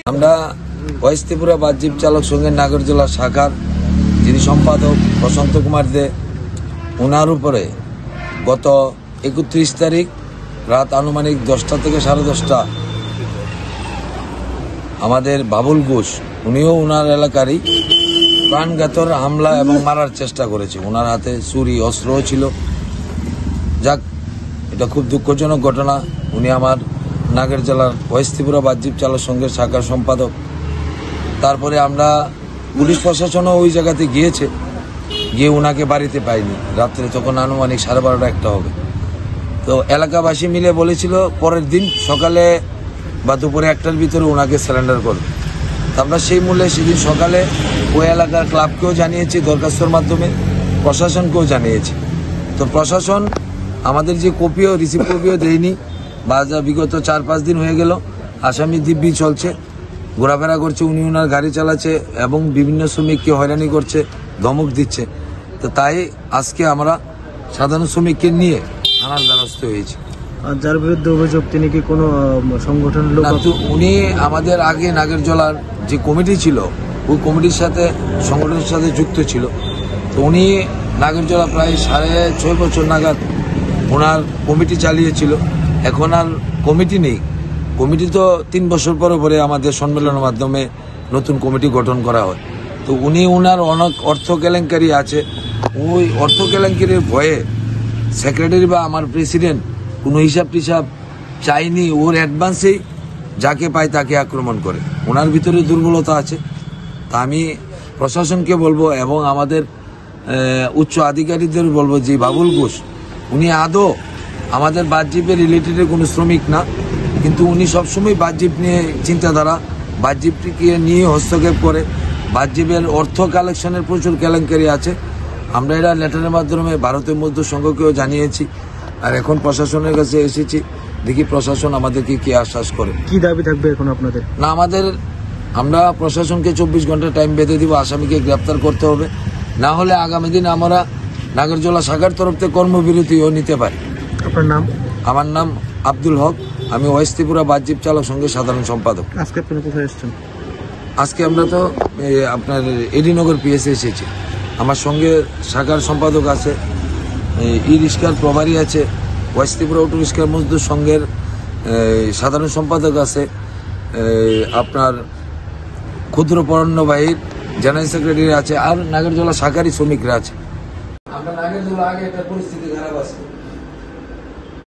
আমরা ওয়েস্ট ত্রিপুরা বাহ্যিক চালক সংঘের নাগরজোলা শাখার যিনি সম্পাদক প্রশান্ত কুমার দে, ওনার উপরে গত 31 তারিখ রাত আনুমানিক 10টা থেকে 10:30 আমাদের বাবুল ঘোষ, উনিও ওনার এলাকারই, প্রাণঘাতক হামলা এবং মারার চেষ্টা করেছে। ওনার হাতে ছুরি অস্ত্রও ছিল। যাক, এটা খুব দুঃখজনক ঘটনা। উনি আমার নাগের জেলার ওয়েস্ট ত্রিপুরা বাহ্যিক চালক সংঘের শাখার সম্পাদক। তারপরে আমরা পুলিশ প্রশাসনও ওই জায়গাতে গিয়েছে, গিয়ে ওনাকে বাড়িতে পাইনি। রাত্রে তখন আনুমানিক 12:30-1টা হবে। তো এলাকাবাসী মিলে বলেছিল পরের দিন সকালে বা দুপুরে 1টার ভিতরে ওনাকে সারেন্ডার করবে। আমরা সেই মূল্যে সেদিন সকালে ওই এলাকার ক্লাবকেও জানিয়েছি দরখাস্তর মাধ্যমে, প্রশাসনকেও জানিয়েছি। তো প্রশাসন আমাদের যে রিসিভ কপিও দেয়নি, বা বিগত 4-5 দিন হয়ে গেল আসামি দিব্যি চলছে, ঘোরাফেরা করছে, উনি ওনার গাড়ি চালাচ্ছে এবং বিভিন্ন শ্রমিককে হয়রানি করছে, ধমক দিচ্ছে। তো তাই আজকে আমরা সাধারণ শ্রমিককে নিয়ে থানার দ্বারস্থ হয়েছি। যার বিরুদ্ধে অভিযোগ, তিনি কি কোনো সংগঠনের লোক? উনি আমাদের আগে নাগরজোলার যে কমিটি ছিল, ওই কমিটির সাথে সংগঠনের সাথে যুক্ত ছিল। তো উনি নাগরজোলা প্রায় 6.5 বছর নাগাদ ওনার কমিটি চালিয়েছিল। এখন আর কমিটি নেই। কমিটি তো 3 বছর পরে পরে আমাদের সম্মেলনের মাধ্যমে নতুন কমিটি গঠন করা হয়। তো উনি ওনার অনেক অর্থ কেলেঙ্কারি আছে, ওই অর্থ কেলেঙ্কারির ভয়ে সেক্রেটারি বা আমার প্রেসিডেন্ট কোনো হিসাব টিসাব চাইনি, ওর অ্যাডভান্সেই যাকে পায় তাকে আক্রমণ করে। ওনার ভিতরে দুর্বলতা আছে। তা আমি প্রশাসনকে বলবো এবং আমাদের উচ্চ আধিকারিকদের বলবো যে বাবুল ঘোষ উনি আদৌ আমাদের বাহ্যিপের রিলেটেডের কোনো শ্রমিক না, কিন্তু উনি সবসময় বাহ্যিপ নিয়ে চিন্তাধারা, বাহ্যিপটিকে নিয়ে হস্তক্ষেপ করে। বাহ্যিপের অর্থ কালেকশনের প্রচুর কেলেঙ্কারি আছে। আমরা এটা লেটারের মাধ্যমে ভারতের মধ্যে সংঘকেও জানিয়েছি, আর এখন প্রশাসনের কাছে এসেছি। দেখি প্রশাসন আমাদেরকে কি আশ্বাস করে। কি দাবি থাকবে এখন আপনাদের? না, আমরা প্রশাসনকে 24 ঘন্টা টাইম বেঁধে দিব, আসামিকে গ্রেপ্তার করতে হবে। না হলে আগামী দিন আমরা নাগরজোলা শাখার তরফ থেকে কর্মবিরতিও নিতে পারি। আপনার নাম? আমার নাম আব্দুল হক, আমি ওয়েস্ট ত্রিপুরা বাহ্যিক চালক সংঘের সাধারণ সম্পাদক। আজকে আপনি কোথায় এসেছেন? আজকে আমরা তো আপনার এডিনগর পিএসএ এসেছি। আমার সঙ্গে শাখার সম্পাদক আছে, ই রিক্সার প্রভারী আছে, ওয়েস্ট ত্রিপুরা অটো রিক্সার মজদুর সংঘের সাধারণ সম্পাদক আছে, আপনার ক্ষুদ্র পণ্যবাহীর জেনারেল সেক্রেটারি আছে, আর নাগরজোলা শাখারই শ্রমিকরা আছে। আমরা নাগরজোলা আগে একটা পরিস্থিতি খারাপ আছে।